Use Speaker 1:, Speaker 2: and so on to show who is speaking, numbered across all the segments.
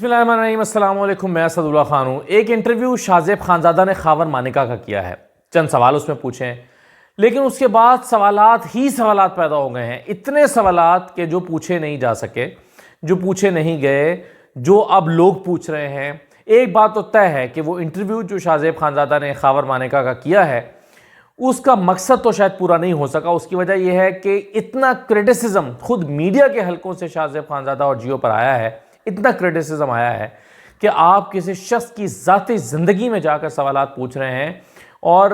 Speaker 1: بسم اللہ الرحمن الرحیم، السلام علیکم، میں اسد اللہ خان ہوں۔ ایک انٹرویو شاہ زیب خانزادہ نے خاور مانیکا کا کیا ہے، چند سوال اس میں پوچھے ہیں، لیکن اس کے بعد سوالات پیدا ہو گئے ہیں، اتنے سوالات کہ جو پوچھے نہیں جا سکے، جو پوچھے نہیں گئے، جو اب لوگ پوچھ رہے ہیں۔ ایک بات تو طے ہے کہ وہ انٹرویو جو شاہ زیب خانزادہ نے خاور مانیکا کا کیا ہے، اس کا مقصد تو شاید پورا نہیں ہو سکا۔ اس کی وجہ یہ ہے کہ اتنا کرٹیسزم خود میڈیا کے حلقوں سے شاہ زیب خانزادہ اور جیو پر آیا ہے، اتنا کرٹیسزم آیا ہے کہ آپ کسی شخص کی ذاتی زندگی میں جا کر سوالات پوچھ رہے ہیں اور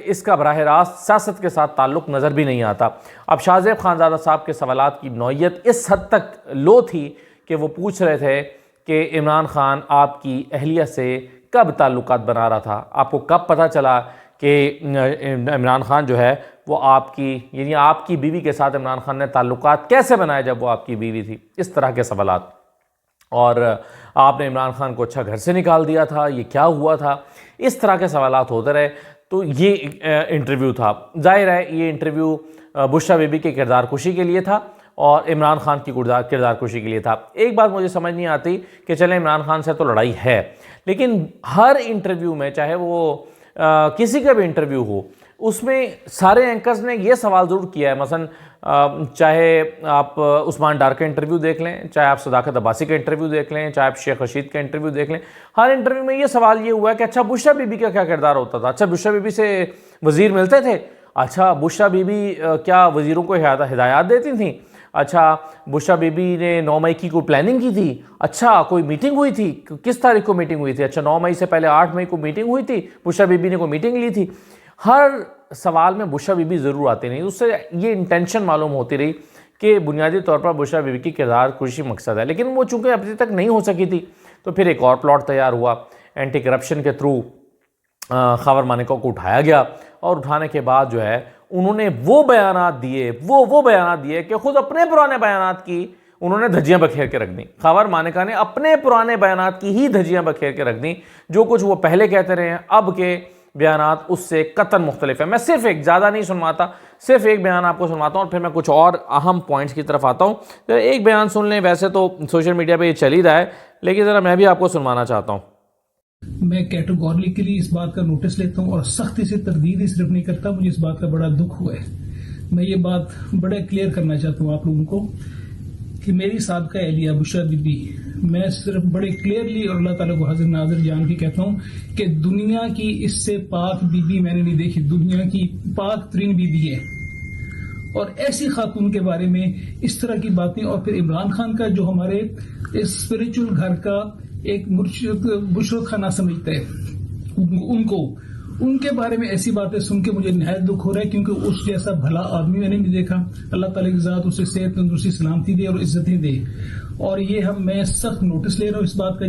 Speaker 1: اس کا براہ راست سیاست کے ساتھ تعلق نظر بھی نہیں آتا۔ اب شاہ زیب خانزادہ صاحب کے سوالات کی نوعیت اس حد تک لو تھی کہ وہ پوچھ رہے تھے کہ عمران خان آپ کی اہلیہ سے کب تعلقات بنا رہا تھا، آپ کو کب پتہ چلا کہ عمران خان جو ہے وہ آپ کی بیوی کے ساتھ عمران خان نے تعلقات کیسے بنائے جب وہ آپ کی بیوی تھی، اس طرح کے سوالات۔ اور آپ نے عمران خان کو اچھا گھر سے نکال دیا تھا، یہ کیا ہوا تھا، اس طرح کے سوالات ہوتے رہے۔ تو یہ انٹرویو تھا، ظاہر ہے یہ انٹرویو بشریٰ بی بی کے کردار کشی کے لیے تھا اور عمران خان کی کردار کشی کے لیے تھا۔ ایک بات مجھے سمجھ نہیں آتی کہ چلیں عمران خان سے تو لڑائی ہے، لیکن ہر انٹرویو میں چاہے وہ کسی کا بھی انٹرویو ہو، اس میں سارے اینکرز نے یہ سوال ضرور کیا ہے۔ مثلا چاہے آپ عثمان ڈار کا انٹرویو دیکھ لیں، چاہے آپ صداقت عباسی کا انٹرویو دیکھ لیں، چاہے آپ شیخ رشید کا انٹرویو دیکھ لیں، ہر انٹرویو میں یہ سوال یہ ہوا ہے کہ اچھا بشریٰ بی بی کا کیا کردار ہوتا تھا، اچھا بشریٰ بی بی سے وزیر ملتے تھے، اچھا بشریٰ بی بی کیا وزیروں کو ہدایات دیتی تھیں، اچھا بشریٰ بی بی نے 9 مئی کی کوئی پلاننگ کی تھی، اچھا کوئی میٹنگ ہوئی تھی، کس تاریخ کو میٹنگ ہوئی تھی، اچھا 9 مئی سے پہلے 8 مئی کو میٹنگ ہوئی تھی، بشریٰ بی بی نے کوئی میٹنگ لی تھی۔ ہر سوال میں بشریٰ بی بی ضرور آتی رہی، اس سے یہ انٹینشن معلوم ہوتی رہی کہ بنیادی طور پر بشریٰ بی بی کی کردار کشی مقصد ہے، لیکن وہ چونکہ ابھی تک نہیں ہو سکی تھی تو پھر ایک اور پلاٹ تیار ہوا، اینٹی کرپشن کے تھرو خاور مانیکا کو اٹھایا گیا، اور اٹھانے کے بعد جو ہے انہوں نے وہ بیانات دیے کہ خود اپنے پرانے بیانات کی انہوں نے دھجیاں بکھیر کے رکھ دیں۔ خاور مانیکا نے اپنے پرانے بیانات کی ہی دھجیاں بکھیر کے رکھ دیں، جو کچھ وہ پہلے کہتے رہے ہیں اب کے بیانات اس سے قطعاً مختلف ہیں۔ میں صرف زیادہ نہیں سنواتا، صرف ایک بیان آپ کو سنواتا ہوں اور پھر میں کچھ اور اہم پوائنٹس کی طرف آتا ہوں۔ ایک بیان سن لیں، ویسے تو سوشل میڈیا پہ یہ چل ہی رہا ہے، لیکن ذرا میں بھی آپ کو سنوانا چاہتا ہوں۔
Speaker 2: میں کیٹیگوریکلی اس بات کا نوٹس لیتا ہوں اور سختی سے تردید ہی صرف نہیں کرتا، مجھے اس بات کا بڑا دکھ ہوا ہے۔ میں یہ بات بڑا کلیئر کرنا چاہتا ہوں آپ لوگوں کو کہ میری سابقہ اہلیہ بشریٰ بی بی، میں صرف بڑے کلیئرلی اور اللہ تعالیٰ کو حاضر ناظر جان کے کہتا ہوں کہ دنیا کی اس سے پاک بی بی میں نے نہیں دیکھی، دنیا کی پاک ترین بی بی ہے، اور ایسی خاتون کے بارے میں اس طرح کی باتیں، اور پھر عمران خان کا جو ہمارے اسپریچول گھر کا ایک بشرت خانہ سمجھتا ہے، ان کے بارے میں ایسی باتیں سن کے مجھے نہایت دکھ ہو رہا ہے، کیونکہ اس جیسا بھلا آدمی میں نے نہیں دیکھا۔ اللہ تعالیٰ کی ذات اسے صحت تندرستی سلامتی دے اور عزتیں دے، اور یہ میں سخت نوٹس لے رہا ہوں اس بات کا۔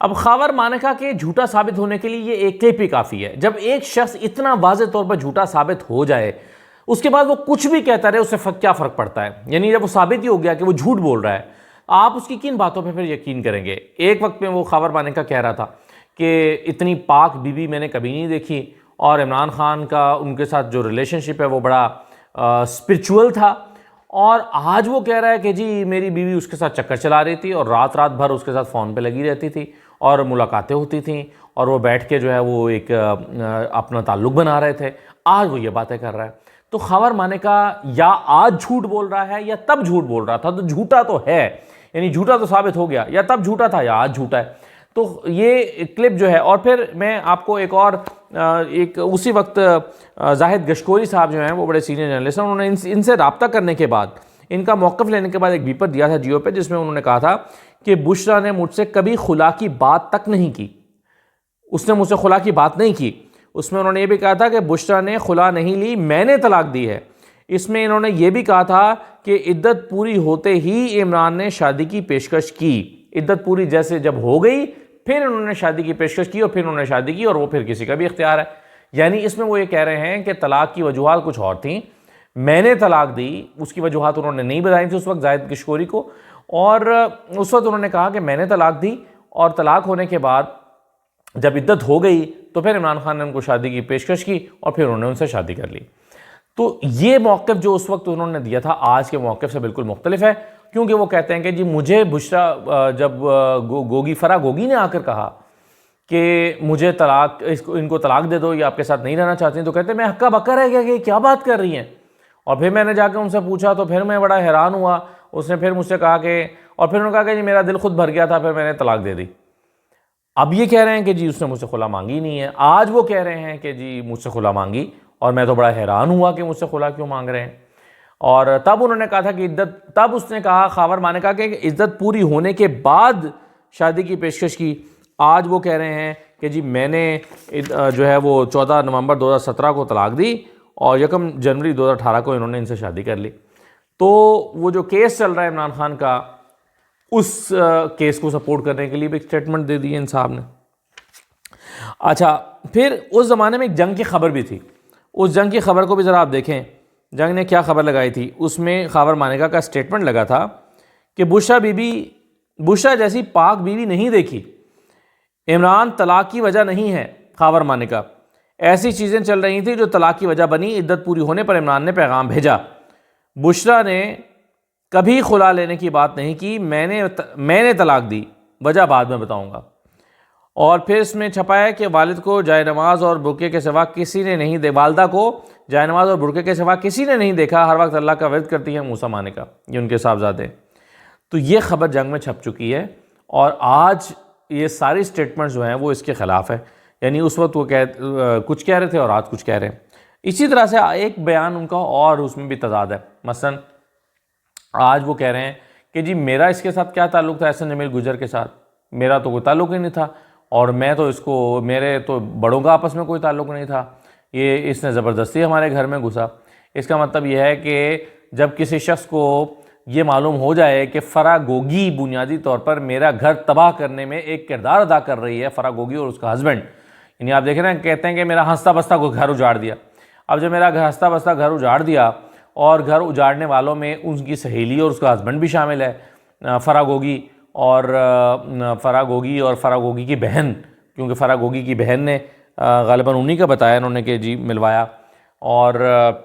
Speaker 1: اب خاور مانیکا کے جھوٹا ثابت ہونے کے لیے یہ ایک کلپ ہی کافی ہے۔ جب ایک شخص اتنا واضح طور پر جھوٹا ثابت ہو جائے، اس کے بعد وہ کچھ بھی کہتا رہے، اس سے کیا فرق پڑتا ہے؟ یعنی جب وہ ثابت ہی ہو گیا کہ وہ جھوٹ بول رہا ہے، آپ اس کی کن باتوں پہ پھر یقین کریں گے؟ ایک وقت میں وہ خاور مانیکا کہہ رہا تھا کہ اتنی پاک بی بی میں نے کبھی نہیں دیکھی، اور عمران خان کا ان کے ساتھ جو ریلیشن شپ ہے وہ بڑا اسپرچول تھا، اور آج وہ کہہ رہا ہے کہ جی میری بیوی اس کے ساتھ چکر چلا رہی تھی اور رات بھر اس کے ساتھ فون پہ لگی رہتی تھی اور ملاقاتیں ہوتی تھیں اور وہ بیٹھ کے جو ہے وہ ایک اپنا تعلق بنا رہے تھے۔ آج وہ یہ باتیں کر رہا ہے، تو خاور مانیکا یا آج جھوٹ بول رہا ہے یا تب جھوٹ بول رہا تھا، تو جھوٹا تو ہے، یعنی جھوٹا تو ثابت ہو گیا، یا تب جھوٹا تھا یا آج جھوٹا ہے۔ تو یہ کلپ جو ہے، اور پھر میں آپ کو ایک اسی وقت زاہد گشکوری صاحب جو ہیں وہ بڑے سینئر جرنلسٹ ہیں، انہوں نے ان سے رابطہ کرنے کے بعد، ان کا موقف لینے کے بعد ایک بیپر دیا تھا جیو پہ، جس میں انہوں نے کہا تھا کہ بشریٰ نے مجھ سے کبھی خلا کی بات تک نہیں کی، اس نے مجھ سے خلا کی بات نہیں کی۔ اس میں انہوں نے یہ بھی کہا تھا کہ بشریٰ نے خلا نہیں لی، میں نے طلاق دی ہے۔ اس میں انہوں نے یہ بھی کہا تھا کہ عدت پوری ہوتے ہی عمران نے شادی کی پیشکش کی، عدت پوری جیسے جب ہو گئی پھر انہوں نے شادی کی پیشکش کی، اور پھر انہوں نے شادی کی، اور وہ پھر کسی کا بھی اختیار ہے۔ یعنی اس میں وہ یہ کہہ رہے ہیں کہ طلاق کی وجوہات کچھ اور تھیں، میں نے طلاق دی، اس کی وجوہات انہوں نے نہیں بتائی تھی اس وقت زاہد گشکوری کو، اور اس وقت انہوں نے کہا کہ میں نے طلاق دی، اور طلاق ہونے کے بعد جب عدت ہو گئی تو پھر عمران خان نے ان کو شادی کی پیشکش کی اور پھر انہوں نے ان سے شادی کر لی۔ تو یہ موقف جو اس وقت انہوں نے دیا تھا آج کے موقف سے بالکل مختلف ہے۔ کیونکہ وہ کہتے ہیں کہ جی مجھے بشرا جب فرا گوگی نے آ کر کہا کہ مجھے ان کو طلاق دے دو، یہ آپ کے ساتھ نہیں رہنا چاہتی ہیں، تو کہتے ہیں میں ہکا بکا رہ گیا کہ کیا بات کر رہی ہیں. اور پھر میں نے جا کے ان سے پوچھا تو پھر میں بڑا حیران ہوا. اس نے پھر مجھ سے کہا کہ اور پھر انہوں نے کہا کہ جی میرا دل خود بھر گیا تھا، پھر میں نے طلاق دے دی. اب یہ کہہ رہے ہیں کہ جی اس نے مجھ سے خلا مانگی نہیں ہے. آج وہ کہہ رہے ہیں کہ جی مجھ سے خلا مانگی اور میں تو بڑا حیران ہوا کہ مجھ سے خلا کیوں مانگ رہے ہیں. اور تب انہوں نے کہا تھا کہ تب اس نے کہا خاور مانکا کہ عدت پوری ہونے کے بعد شادی کی پیشکش کی. آج وہ کہہ رہے ہیں کہ جی میں نے جو ہے وہ 14 نومبر 2017 کو طلاق دی اور 1 جنوری 2018 کو انہوں نے ان سے شادی کر لی. تو وہ جو کیس چل رہا ہے عمران خان کا، اس کیس کو سپورٹ کرنے کے لیے بھی ایک سٹیٹمنٹ دے دی ہے ان صاحب نے. اچھا، پھر اس زمانے میں ایک جنگ کی خبر بھی تھی. اس جنگ کی خبر کو بھی ذرا آپ دیکھیں. جنگ نے کیا خبر لگائی تھی؟ اس میں خاور مانکا کا سٹیٹمنٹ لگا تھا کہ بشرا جیسی پاک بیوی نہیں دیکھی. عمران طلاق کی وجہ نہیں ہے. خاور مانکا ایسی چیزیں چل رہی تھیں جو طلاق کی وجہ بنی. عدت پوری ہونے پر عمران نے پیغام بھیجا. بشرا نے کبھی خلا لینے کی بات نہیں کی. میں نے طلاق دی، وجہ بعد میں بتاؤں گا. اور پھر اس میں چھپا ہے کہ والد کو جائے نماز اور برقعے کے سوا کسی نے نہیں والدہ کو جائے نماز اور برقعے کے سوا کسی نے نہیں دیکھا. ہر وقت اللہ کا ورد کرتی ہیں موسیٰ مانکا، یہ ان کے صاحبزادے. تو یہ خبر جنگ میں چھپ چکی ہے اور آج یہ ساری سٹیٹمنٹس جو ہیں وہ اس کے خلاف ہے. یعنی اس وقت وہ کچھ کہہ رہے تھے اور آج کچھ کہہ رہے ہیں. اسی طرح سے ایک بیان ان کا اور اس میں بھی تضاد ہے. مثلا آج وہ کہہ رہے ہیں کہ جی میرا اس کے ساتھ کیا تعلق تھا احسن جمیل گجر کے ساتھ؟ میرا تو کوئی تعلق ہی نہیں تھا اور میرے تو بڑوں کا آپس میں کوئی تعلق نہیں تھا. اس نے زبردستی ہمارے گھر میں گھسا. اس کا مطلب یہ ہے کہ جب کسی شخص کو یہ معلوم ہو جائے کہ فرا گوگی بنیادی طور پر میرا گھر تباہ کرنے میں ایک کردار ادا کر رہی ہے، فرا گوگی اور اس کا ہسبینڈ، یعنی آپ دیکھ رہے ہیں کہتے ہیں کہ میرا ہنستا بستا کو گھر اجاڑ دیا. اب جب میرا ہنستا بستا گھر اجاڑ دیا اور گھر اجاڑنے والوں میں ان کی سہیلی اور اس کا ہسبینڈ بھی شامل ہے، فرا گوگی اور فرا گوگی کی بہن، کیونکہ فرا گوگی کی بہن نے غالباً انہی کا بتایا انہوں نے کہ جی ملوایا. اور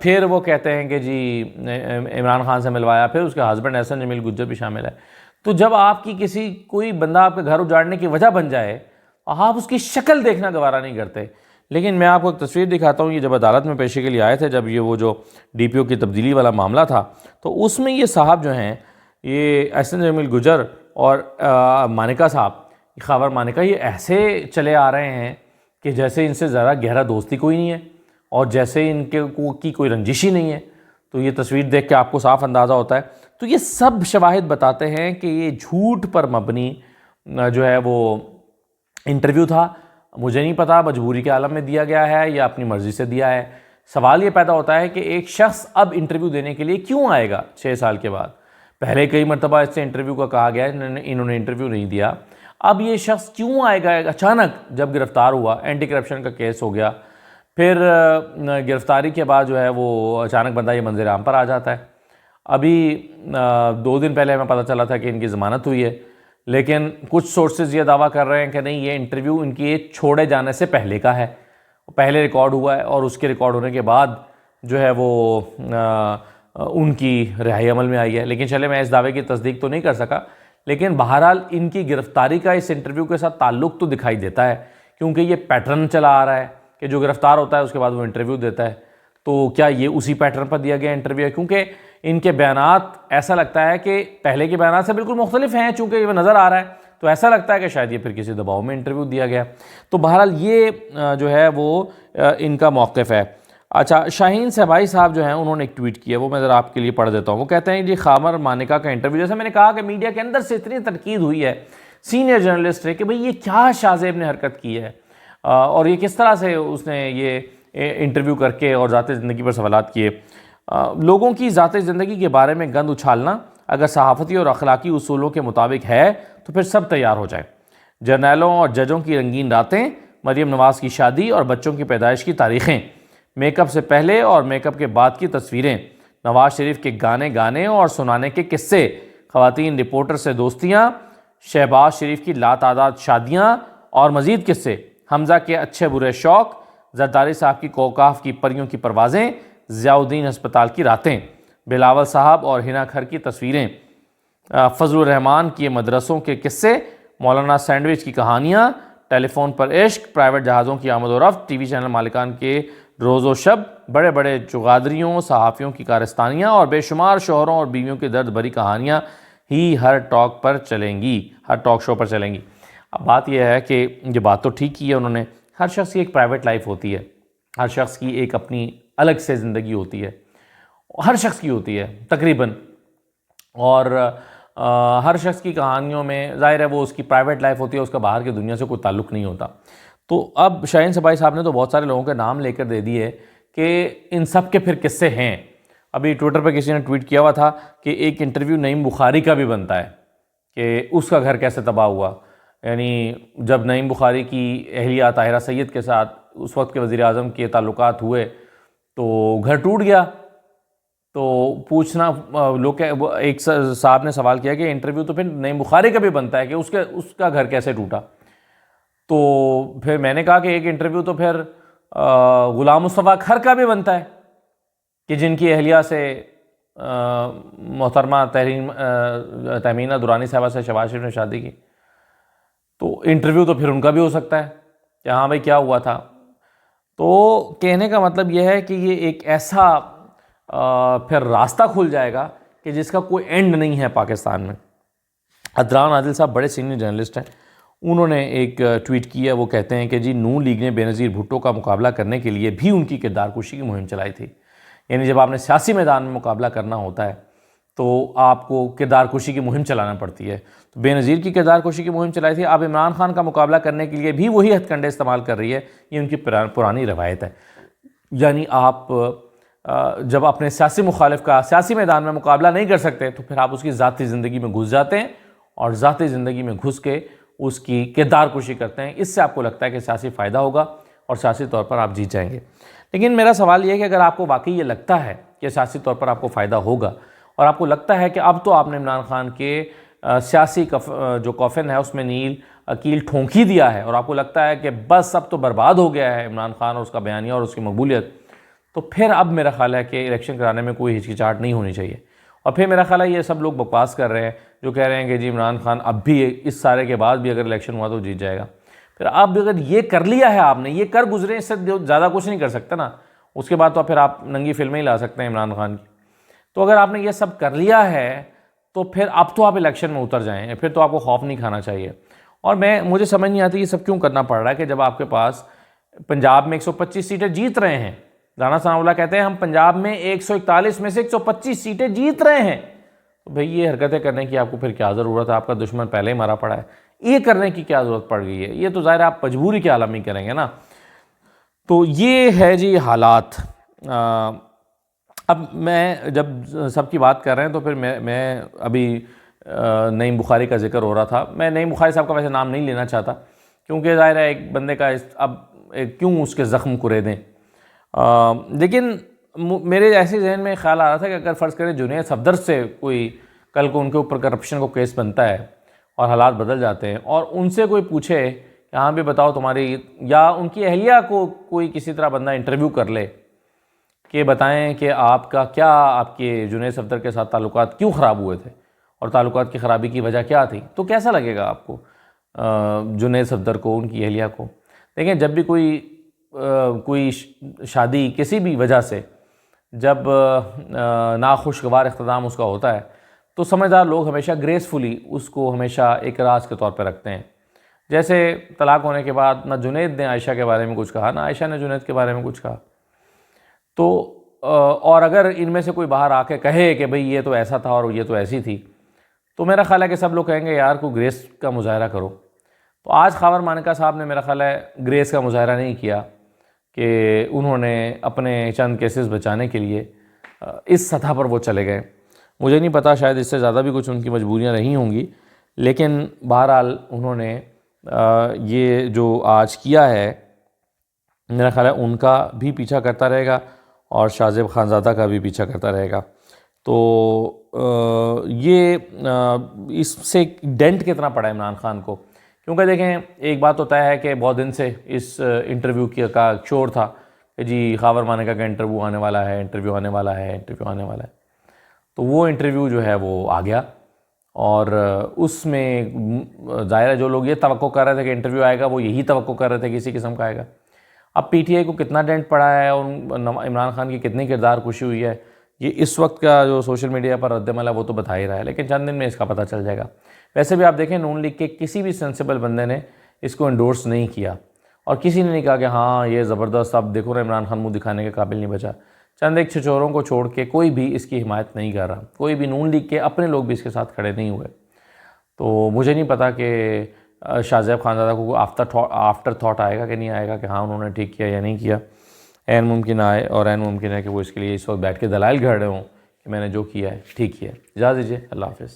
Speaker 1: پھر وہ کہتے ہیں کہ جی عمران خان سے ملوایا. پھر اس کا ہسبینڈ احسن جمیل گجر بھی شامل ہے. تو جب آپ کی کوئی بندہ آپ کے گھر اجاڑنے کی وجہ بن جائے، آپ اس کی شکل دیکھنا گوارا نہیں کرتے. لیکن میں آپ کو ایک تصویر دکھاتا ہوں. یہ جب عدالت میں پیشی کے لیے آئے تھے، جب وہ جو ڈی پی او کی تبدیلی والا معاملہ تھا، تو اس میں یہ صاحب جو ہیں، یہ احسن جمیل گجر اور مانکا صاحب، خاور مانکا، یہ ایسے چلے آ رہے ہیں کہ جیسے ان سے زیادہ گہرا دوستی کوئی نہیں ہے اور جیسے ان کی کوئی رنجش ہی نہیں ہے. تو یہ تصویر دیکھ کے آپ کو صاف اندازہ ہوتا ہے. تو یہ سب شواہد بتاتے ہیں کہ یہ جھوٹ پر مبنی جو ہے وہ انٹرویو تھا. مجھے نہیں پتا مجبوری کے عالم میں دیا گیا ہے یا اپنی مرضی سے دیا ہے. سوال یہ پیدا ہوتا ہے کہ ایک شخص اب انٹرویو دینے کے لیے کیوں آئے گا 6 سال کے بعد؟ پہلے کئی مرتبہ اس سے انٹرویو کا کہا گیا ہے، انہوں نے انٹرویو نہیں دیا. اب یہ شخص کیوں آئے گا اچانک جب گرفتار ہوا؟ اینٹی کرپشن کا کیس ہو گیا. پھر گرفتاری کے بعد جو ہے وہ اچانک بندہ یہ منظر عام پر آ جاتا ہے. ابھی 2 دن پہلے ہمیں پتہ چلا تھا کہ ان کی ضمانت ہوئی ہے، لیکن کچھ سورسز یہ دعویٰ کر رہے ہیں کہ نہیں، یہ انٹرویو ان کی چھوڑے جانے سے پہلے کا ہے، پہلے ریکارڈ ہوا ہے اور اس کے ریکارڈ ہونے کے بعد جو ہے وہ ان کی رہائی عمل میں آئی ہے. لیکن چلے میں اس دعوے کی تصدیق تو نہیں کر سکا، لیکن بہرحال ان کی گرفتاری کا اس انٹرویو کے ساتھ تعلق تو دکھائی دیتا ہے، کیونکہ یہ پیٹرن چلا آ رہا ہے کہ جو گرفتار ہوتا ہے اس کے بعد وہ انٹرویو دیتا ہے. تو کیا یہ اسی پیٹرن پر دیا گیا انٹرویو ہے؟ کیونکہ ان کے بیانات ایسا لگتا ہے کہ پہلے کے بیانات سے بالکل مختلف ہیں. چونکہ یہ نظر آ رہا ہے تو ایسا لگتا ہے کہ شاید یہ پھر کسی دباؤ میں انٹرویو دیا گیا. تو بہرحال یہ جو ہے وہ ان کا موقف ہے. اچھا، شاہین صاحبائی صاحب جو ہیں انہوں نے ایک ٹویٹ کیا، وہ میں ذرا آپ کے لیے پڑھ دیتا ہوں. وہ کہتے ہیں جی خاور مانکا کا انٹرویو، جیسے میں نے کہا کہ میڈیا کے اندر سے اتنی تنقید ہوئی ہے سینئر جرنلسٹ ہے کہ بھئی یہ کیا شاذیب نے حرکت کی ہے اور یہ کس طرح سے اس نے یہ انٹرویو کر کے اور ذاتی زندگی پر سوالات کیے. لوگوں کی ذاتی زندگی کے بارے میں گند اچھالنا اگر صحافتی اور اخلاقی اصولوں کے مطابق ہے تو پھر سب تیار ہو جائیں. جرنیلوں اور ججوں کی رنگین راتیں، مریم نواز کی شادی اور بچوں کی پیدائش کی تاریخیں، میک اپ سے پہلے اور میک اپ کے بعد کی تصویریں، نواز شریف کے گانے گانے اور سنانے کے قصے، خواتین رپورٹر سے دوستیاں، شہباز شریف کی لاتعداد شادیاں اور مزید قصے، حمزہ کے اچھے برے شوق، زرداری صاحب کی کوکاف کی پریوں کی پروازیں، ضیاء الدین ہسپتال کی راتیں، بلاول صاحب اور ہنا کھر کی تصویریں، فضل الرحمان کے مدرسوں کے قصے، مولانا سینڈوچ کی کہانیاں، ٹیلی فون پر عشق، پرائیویٹ جہازوں کی آمد و رفت، ٹی وی چینل مالکان کے روز و شب، بڑے بڑے چغادریوں صحافیوں کی کارستانیاں اور بے شمار شوہروں اور بیویوں کی درد بھری کہانیاں ہی ہر ٹاک پر چلیں گی، ہر ٹاک شو پر چلیں گی۔ اب بات یہ ہے کہ یہ بات تو ٹھیک کی ہے انہوں نے، ہر شخص کی ایک پرائیویٹ لائف ہوتی ہے، ہر شخص کی ایک اپنی الگ سے زندگی ہوتی ہے، ہر شخص کی ہوتی ہے تقریباً، اور ہر شخص کی کہانیوں میں ظاہر ہے وہ اس کی پرائیویٹ لائف ہوتی ہے، اس کا باہر کی دنیا سے کوئی تعلق نہیں ہوتا۔ تو اب شاہین صفائی صاحب نے تو بہت سارے لوگوں کے نام لے کر دے دیے کہ ان سب کے پھر قصے ہیں۔ ابھی ٹویٹر پہ کسی نے ٹویٹ کیا ہوا تھا کہ ایک انٹرویو نعیم بخاری کا بھی بنتا ہے کہ اس کا گھر کیسے تباہ ہوا، یعنی جب نعیم بخاری کی اہلیہ طاہرہ سید کے ساتھ اس وقت کے وزیر اعظم کے تعلقات ہوئے تو گھر ٹوٹ گیا۔ تو پوچھنا لوگ، ایک صاحب نے سوال کیا کہ انٹرویو تو پھر نعیم بخاری کا بھی بنتا ہے کہ اس کا گھر کیسے ٹوٹا۔ تو پھر میں نے کہا کہ ایک انٹرویو تو پھر غلام مصطفیٰ کھر کا بھی بنتا ہے کہ جن کی اہلیہ سے محترمہ تہمینہ درانی صاحبہ سے شہباز شریف نے شادی کی، تو انٹرویو تو پھر ان کا بھی ہو سکتا ہے کہ ہاں بھائی کیا ہوا تھا۔ تو کہنے کا مطلب یہ ہے کہ یہ ایک ایسا پھر راستہ کھل جائے گا کہ جس کا کوئی اینڈ نہیں ہے پاکستان میں۔ عدنان عادل صاحب بڑے سینئر جرنلسٹ ہیں، انہوں نے ایک ٹویٹ کیا، وہ کہتے ہیں کہ جی نون لیگ نے بے نظیر بھٹو کا مقابلہ کرنے کے لیے بھی ان کی کردار کشی کی مہم چلائی تھی۔ یعنی جب آپ نے سیاسی میدان میں مقابلہ کرنا ہوتا ہے تو آپ کو کردار کشی کی مہم چلانا پڑتی ہے، تو بے نظیر کی کردار کشی کی مہم چلائی تھی۔ اب عمران خان کا مقابلہ کرنے کے لیے بھی وہی ہتھ کنڈے استعمال کر رہی ہے، یہ ان کی پرانی روایت ہے۔ یعنی آپ جب اپنے سیاسی مخالف کا سیاسی میدان میں مقابلہ نہیں کر سکتے تو پھر آپ اس کی ذاتی زندگی میں گھس جاتے ہیں اور ذاتی زندگی میں گھس کے اس کی کردار کشی کرتے ہیں۔ اس سے آپ کو لگتا ہے کہ سیاسی فائدہ ہوگا اور سیاسی طور پر آپ جیت جائیں گے۔ لیکن میرا سوال یہ ہے کہ اگر آپ کو واقعی یہ لگتا ہے کہ سیاسی طور پر آپ کو فائدہ ہوگا اور آپ کو لگتا ہے کہ اب تو آپ نے عمران خان کے سیاسی جو کافن ہے اس میں نیل کیل ٹھونک ہی دیا ہے اور آپ کو لگتا ہے کہ بس اب تو برباد ہو گیا ہے عمران خان اور اس کا بیانیہ اور اس کی مقبولیت، تو پھر اب میرا خیال ہے کہ الیکشن کرانے میں کوئی ہچکچاہٹ نہیں ہونی چاہیے۔ اور پھر میرا خیال ہے یہ سب لوگ بکواس کر رہے ہیں جو کہہ رہے ہیں کہ جی عمران خان اب بھی اس سارے کے بعد بھی اگر الیکشن ہوا تو جیت جائے گا۔ پھر اب اگر یہ کر لیا ہے، آپ نے یہ کر گزرے، اس سے زیادہ کچھ نہیں کر سکتا نا، اس کے بعد تو پھر آپ ننگی فلمیں ہی لا سکتے ہیں عمران خان کی۔ تو اگر آپ نے یہ سب کر لیا ہے تو پھر اب تو آپ الیکشن میں اتر جائیں، پھر تو آپ کو خوف نہیں کھانا چاہیے۔ اور مجھے سمجھ نہیں آتی یہ سب کیوں کرنا پڑ رہا ہے کہ جب آپ کے پاس پنجاب میں 125 سیٹیں جیت رہے ہیں، رانا ثناء اللہ کہتے ہیں ہم پنجاب میں 141 میں سے 125 سیٹیں جیت رہے ہیں، تو بھئی یہ حرکتیں کرنے کی آپ کو پھر کیا ضرورت ہے؟ آپ کا دشمن پہلے ہی مرا پڑا ہے، یہ کرنے کی کیا ضرورت پڑ گئی ہے؟ یہ تو ظاہر آپ مجبوری کے عالم ہی کریں گے نا۔ تو یہ ہے جی حالات۔ اب میں جب سب کی بات کر رہے ہیں تو پھر میں ابھی نعیم بخاری کا ذکر ہو رہا تھا، میں نعیم بخاری صاحب کا ویسے نام نہیں لینا چاہتا کیونکہ ظاہر ہے ایک بندے کا اب کیوں اس کے زخم کرے دیں، لیکن میرے ایسے ذہن میں خیال آ رہا تھا کہ اگر فرض کریں جنید صفدر سے کوئی کل کو ان کے اوپر کرپشن کو کیس بنتا ہے اور حالات بدل جاتے ہیں اور ان سے کوئی پوچھے کہ ہاں بھی بتاؤ تمہاری، یا ان کی اہلیہ کو کوئی کسی طرح بندہ انٹرویو کر لے کہ بتائیں کہ آپ کا کیا، آپ کے جنید صفدر کے ساتھ تعلقات کیوں خراب ہوئے تھے اور تعلقات کی خرابی کی وجہ کیا تھی، تو کیسا لگے گا آپ کو جنید صفدر کو، ان کی اہلیہ کو؟ دیکھیں جب بھی کوئی شادی کسی بھی وجہ سے جب ناخوشگوار اختتام اس کا ہوتا ہے تو سمجھدار لوگ ہمیشہ گریسفلی اس کو ہمیشہ ایک راز کے طور پہ رکھتے ہیں۔ جیسے طلاق ہونے کے بعد نہ جنید نے عائشہ کے بارے میں کچھ کہا، نہ عائشہ نے جنید کے بارے میں کچھ کہا، تو اور اگر ان میں سے کوئی باہر آ کے کہے کہ بھئی یہ تو ایسا تھا اور یہ تو ایسی تھی، تو میرا خیال ہے کہ سب لوگ کہیں گے یار کوئی گریس کا مظاہرہ کرو۔ تو آج خاور مانیکا صاحب نے میرا خیال ہے گریس کا مظاہرہ نہیں کیا کہ انہوں نے اپنے چند کیسز بچانے کے لیے اس سطح پر وہ چلے گئے۔ مجھے نہیں پتا، شاید اس سے زیادہ بھی کچھ ان کی مجبوریاں رہی ہوں گی، لیکن بہرحال انہوں نے یہ جو آج کیا ہے میرا خیال ہے ان کا بھی پیچھا کرتا رہے گا اور شاہ زیب خانزادہ کا بھی پیچھا کرتا رہے گا۔ تو یہ اس سے ڈینٹ کتنا پڑا ہے عمران خان کو؟ کیونکہ دیکھیں ایک بات تو طے ہے کہ بہت دن سے اس انٹرویو کا شور تھا کہ جی خاور مانیکا کا انٹرویو آنے والا ہے، انٹرویو آنے والا ہے، انٹرویو آنے والا ہے، تو وہ انٹرویو جو ہے وہ آ گیا اور اس میں ظاہر ہے جو لوگ یہ توقع کر رہے تھے کہ انٹرویو آئے گا وہ یہی توقع کر رہے تھے کہ اسی قسم کا آئے گا. اب پی ٹی آئی کو کتنا ڈینٹ پڑا ہے اور عمران خان کی کتنی کردار کشی ہوئی ہے یہ اس وقت کا جو سوشل میڈیا پر رد عمل ہے وہ تو بتا ہی رہا ہے, لیکن چند دن میں اس کا پتہ چل جائے گا. ویسے بھی آپ دیکھیں نون لیگ کے کسی بھی سینسیبل بندے نے اس کو انڈورس نہیں کیا اور کسی نے نہیں کہا کہ ہاں یہ زبردست, اب دیکھو نا عمران خان منہ دکھانے کے قابل نہیں بچا. چند ایک چھچوروں کو چھوڑ کے کوئی بھی اس کی حمایت نہیں کر رہا, کوئی بھی نون لیگ کے اپنے لوگ بھی اس کے ساتھ کھڑے نہیں ہوئے. تو مجھے نہیں پتا کہ شاہ زیب خانزادہ کو آفٹر تھاٹ آئے گا کہ نہیں آئے گا کہ ہاں انہوں نے ٹھیک کیا یا نہیں کیا. عین ممکن آئے اور عین ممکن ہے کہ وہ اس کے لیے اس وقت بیٹھ کے دلائل گھڑ رہے ہوں کہ میں نے جو کیا ہے ٹھیک کیا ہے. اجازت دیجیے, اللہ حافظ.